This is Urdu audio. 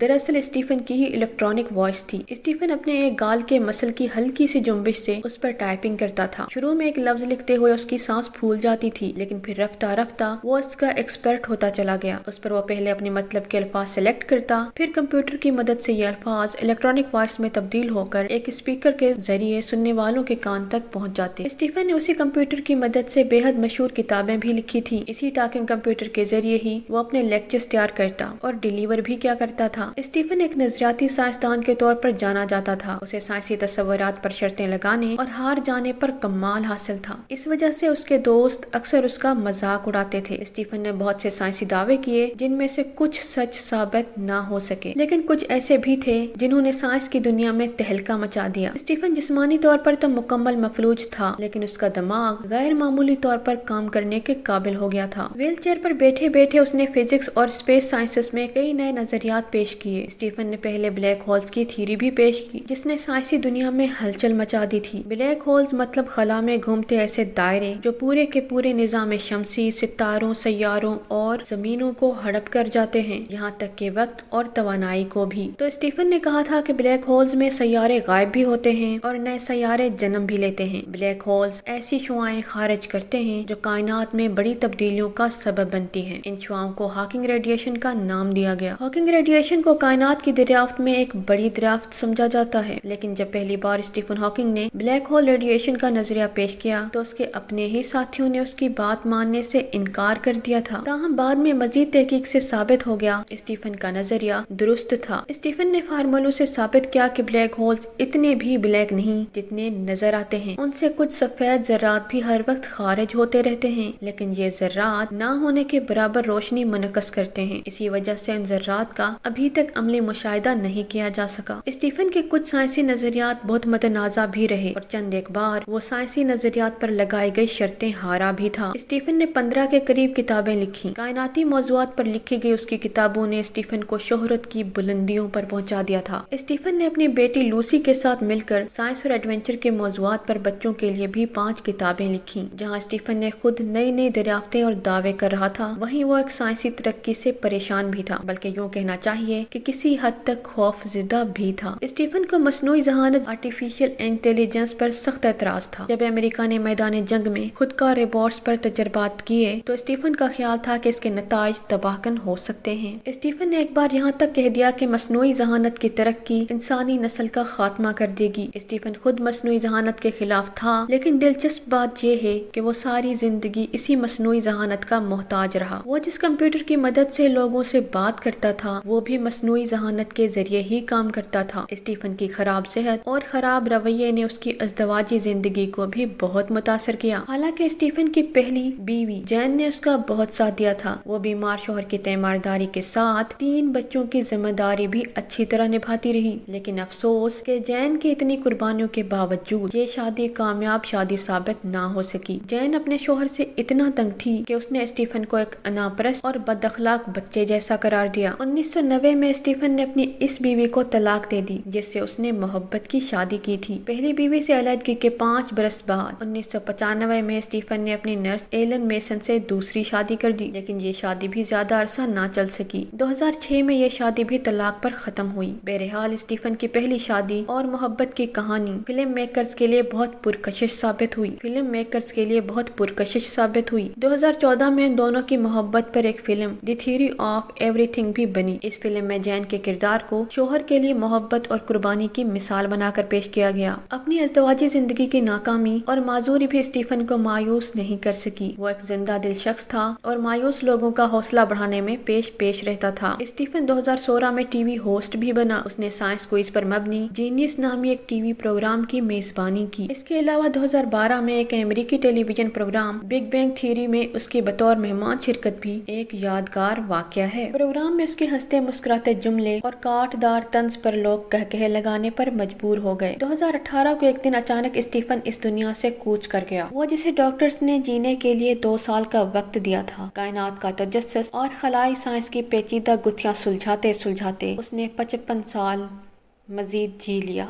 دراصل اسٹیفن کی ہی الیکٹرانک وائس تھی۔ اسٹیفن اپنے ایک گال کے مسل کی ہلکی سی جنبش سے اس پر ٹائپنگ کرتا تھا۔ شروع میں ایک لفظ لکھتے ہوئے اس کی سانس پھول جاتی تھی، لیکن پھر رفتہ رفتہ وہ اس کا ایکسپرٹ ہوتا چلا گیا۔ اس پر وہ پہلے اپنے مطلب کے الفاظ سلیکٹ کرتا، پھر کمپیوٹر کی مدد سے یہ الفاظ الیکٹرانک وائس میں تبدیل ہو کر ایک اسپیکر کے ذریعے سننے والوں کے کان تک پہنچ جاتے۔ اسٹیفن نے اسی کمپیوٹر کی مدد سے بے حد مشہور کتابیں بھی لکھی تھی۔ اسی ٹاکنگ کمپیوٹر کے ذریعے ہی وہ اپنے لیکچرز تیار کرتا اور ڈیلیور بھی کیا کرتا تھا۔ اسٹیفن ایک نظریاتی سائنسدان کے طور پر جانا جاتا تھا۔ اسے سائنسی تصورات پر شرطیں لگانے اور ہار جانے پر کمال حاصل تھا۔ اس وجہ سے اس کے دوست اکثر اس کا مذاق اڑاتے تھے۔ اسٹیفن نے بہت سے سائنسی دعوے کیے جن میں سے کچھ سچ ثابت نہ ہو سکے، لیکن کچھ ایسے بھی تھے جنہوں نے سائنس کی دنیا میں تہلکہ مچا دیا۔ اسٹیفن جسمانی طور پر تو مکمل مفلوج تھا، لیکن اس کا دماغ غیر معمولی طور پر کام کرنے کے قابل ہو گیا تھا۔ ویل چیئر پر بیٹھے بیٹھے اس نے فزکس اور اسپیس سائنسز میں کئی نئے نظریات پیش کیے۔ اسٹیفن نے پہلے بلیک ہولز کی تھیوری بھی پیش کی، جس نے سائنسی دنیا میں ہلچل مچا دی تھی۔ بلیک ہولز مطلب خلا میں گھومتے ایسے دائرے جو پورے کے پورے نظام شمسی، ستاروں، سیاروں اور زمینوں کو ہڑپ کر جاتے ہیں، یہاں تک کہ وقت اور توانائی کو بھی۔ تو اسٹیفن نے کہا تھا کہ بلیک ہولز میں سیارے غائب بھی ہوتے ہیں اور نئے سیارے جنم بھی لیتے ہیں۔ بلیک ہولز ایسی شعاعیں خارج کرتے ہیں جو کائنات میں بڑی تبدیلیوں کا سبب بنتی ہیں۔ ان شعاعوں کو ہاکنگ ریڈیشن کا نام دیا گیا۔ ہاکنگ ریڈیشن کو کائنات کی دریافت میں ایک بڑی دریافت سمجھا جاتا ہے، لیکن جب پہلی بار اسٹیفن ہاکنگ نے بلیک ہول ریڈیشن کا نظریہ پیش کیا تو اس کے اپنے ہی ساتھیوں نے اس کی بات ماننے سے انکار کر دیا تھا۔ تاہم بعد میں مزید تحقیق سے ثابت ہو گیا اسٹیفن کا نظریہ درست تھا۔ اسٹیفن نے فارمولوں سے ثابت کیا کہ بلیک ہولز اتنے بھی بلیک نہیں جتنے نظر آتے ہیں۔ ان سے کچھ سفید ذرات بھی ہر وقت خارج ہوتے رہتے ہیں، لیکن یہ ذرات نہ ہونے کے برابر روشنی منعکس کرتے ہیں۔ اسی وجہ سے ان ذرات کا ابھی تک عملی مشاہدہ نہیں کیا جا سکا۔ اسٹیفن کے کچھ سائنسی نظریات بہت متنازع بھی رہے اور چند ایک بار وہ سائنسی نظریات پر لگائی گئی شرطیں ہارا بھی تھا۔ اسٹیفن نے 15 کے قریب کتابیں لکھی۔ کائناتی موضوعات پر لکھی گئی اس کی کتابوں نے اسٹیفن کو شہرت کی بلندیوں پر پہنچا دیا تھا۔ اسٹیفن نے اپنی بیٹی لوسی کے ساتھ مل کر سائنس اور ایڈونچر کے موضوعات پر بچوں کے لیے بھی 5 کتابیں لکھی۔ جہاں اسٹیفن نے خود نئی نئی دریافتیں اور دعوے کر رہا تھا، وہیں وہ ایک سائنسی ترقی سے پریشان بھی تھا، بلکہ یوں کہنا چاہیے کہ کسی حد تک خوف زدہ بھی تھا۔ اسٹیفن کو مصنوعی ذہانت آرٹیفیشل انٹیلیجنس پر سخت اعتراض تھا۔ جب امریکہ نے میدان جنگ میں خودکار روبوٹس پر تجربات کیے تو اسٹیفن کا خیال تھا کہ اس کے نتائج تباہ کن ہو سکتے ہیں۔ اسٹیفن نے ایک بار یہاں تک کہہ دیا کہ مصنوعی ذہانت کی ترقی انسانی نسل کا خاتمہ کر دے گی۔ اسٹیفن خود مصنوعی ذہانت کے خلاف تھا، لیکن دلچسپ بات یہ ہے کہ وہ ساری زندگی اسی مصنوعی ذہانت کا محتاج رہا۔ وہ جس کمپیوٹر کی مدد سے لوگوں سے بات کرتا تھا، وہ بھی مصنوعی ذہانت کے ذریعے ہی کام کرتا تھا۔ اسٹیفن کی خراب صحت اور خراب رویے نے اس کی ازدواجی زندگی کو بھی بہت متاثر کیا۔ حالانکہ اسٹیفن کی پہلی بیوی جین نے اس کا بہت ساتھ دیا تھا، وہ بیمار شوہر کی تیمارداری کے ساتھ 3 بچوں کی ذمہ داری بھی اچھی طرح نبھاتی رہی، لیکن افسوس کہ جین کی اتنی قربانیوں کے باوجود یہ شادی کامیاب شادی ثابت نہ ہو سکی۔ جین اپنے شوہر سے اتنا تنگ تھی کہ اس نے اسٹیفن کو ایک انا پرست اور بد اخلاق بچے جیسا قرار دیا۔ 1990 میں اسٹیفن نے اپنی اس بیوی کو طلاق دے دی جس سے اس نے محبت کی شادی کی تھی۔ پہلی بیوی سے علیحدگی کے 5 برس بعد 1995 میں اسٹیفن نے اپنی نرس ایلن میسن سے دوسری شادی کر دی، لیکن یہ شادی بھی زیادہ عرصہ نہ چل سکی۔ 2006 میں یہ شادی بھی طلاق پر ختم ہوئی۔ بہرحال اسٹیفن کی پہلی شادی اور محبت کی کہانی فلم میکرز کے لیے بہت پرکشش ثابت ہوئی۔ 2014 میں ان دونوں کی محبت پر ایک film the theory of every thing بھی بنی۔ اس فلم میں جین کے کردار کو شوہر کے لیے محبت اور قربانی کی مثال بنا کر پیش کیا گیا۔ اپنی ازدواجی زندگی کی ناکامی اور معذوری بھی اسٹیفن کو مایوس نہیں کر سکی۔ وہ ایک زندہ دل شخص تھا اور مایوس لوگوں کا حوصلہ بڑھانے میں پیش رہتا تھا۔ اسٹیفن 2016 میں ٹی وی ہوسٹ بھی بنا۔ اس نے سائنس کوئز پر مبنی جینیس نامی ایک ٹی وی پروگرام کی میزبانی کی۔ اس کے علاوہ 2012 میں ایک امریکی television programme Big Bang Theory میں اس کی بطور مہمان شرکت بھی ایک یادگار واقعہ ہے۔ پروگرام میں اس کے ہنستے مسکراتے جملے اور کاٹ دار طنز پر لوگ کہکہے لگانے پر مجبور ہو گئے۔ 2018 کو ایک دن اچانک اسٹیفن اس دنیا سے کوچ کر گیا، وہ جسے ڈاکٹرز نے جینے کے لیے 2 سال کا وقت دیا تھا۔ کائنات کا تجسس اور خلائی سائنس کی پیچیدہ گتھیاں سلجھاتے اس نے 55 سال مزید جی لیا۔